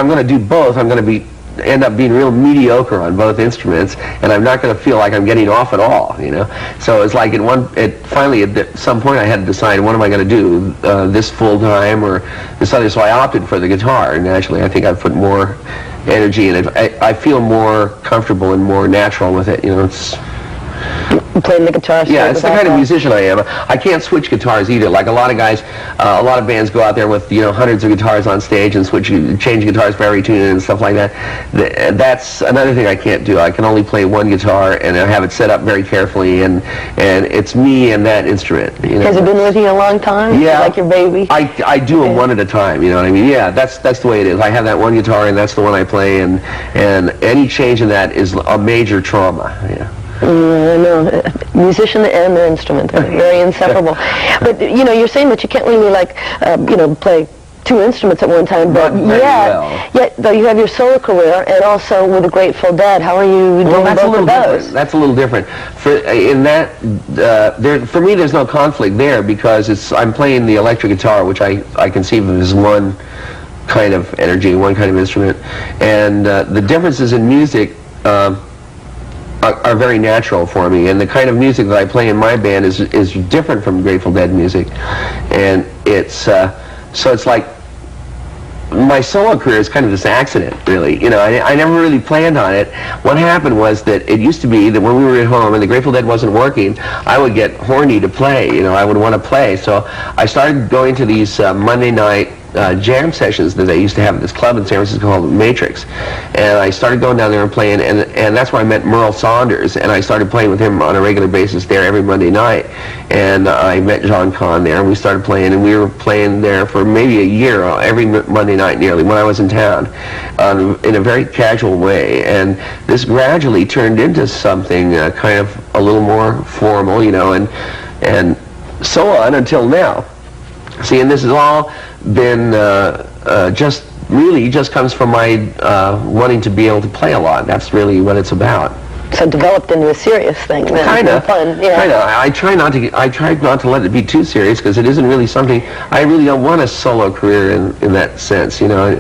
I'm going to do both, I'm going to end up being real mediocre on both instruments, and I'm not going to feel like I'm getting off at all, you know. So it's like finally at some point I had to decide, what am I going to do, this full time or this other? So I opted for the guitar, and actually I think I've put more energy in it. I feel more comfortable and more natural with it, you know. It's playing the guitar. Yeah, it's the kind of musician I am. I can't switch guitars either. Like a lot of guys, a lot of bands go out there with, you know, hundreds of guitars on stage and change guitars for every tune and stuff like that. That's another thing I can't do. I can only play one guitar, and I have it set up very carefully, and it's me and that instrument. You know? Has it been with you a long time? Yeah. Like your baby? I do them one at a time, you know what I mean? Yeah, that's the way it is. I have that one guitar, and that's the one I play, and any change in that is a major trauma. Yeah. No, musician and their instrument, they're very inseparable. But you know, you're saying that you can't really you know, play two instruments at one time. But yet, though you have your solo career and also with the Grateful Dead, how are you doing both of those? That's a little different. For me, there's no conflict there because I'm playing the electric guitar, which I conceive of as one kind of energy, one kind of instrument, and the differences in music are very natural for me, and the kind of music that I play in my band is different from Grateful Dead music, and it's so it's like my solo career is kind of this accident, really. You know, I never really planned on it. What happened was that it used to be that when we were at home and the Grateful Dead wasn't working, I would get horny to play. You know, I would want to play, so I started going to these Monday night jam sessions that they used to have at this club in San Francisco called Matrix, and I started going down there and playing, and that's where I met Merle Saunders, and I started playing with him on a regular basis there every Monday night, and I met John Kahn there, and we started playing, and we were playing there for maybe a year, every Monday night nearly, when I was in town, in a very casual way, and this gradually turned into something kind of a little more formal, you know, and so on until now. See, and this has all been just comes from my wanting to be able to play a lot. That's really what it's about. So developed into a serious thing. Kind of. Fun. Yeah. Kind of. I try not to let it be too serious because it isn't really something. I really don't want a solo career in that sense. You know,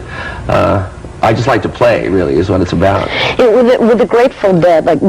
I just like to play. Really, is what it's about. Yeah, with the Grateful Dead, like.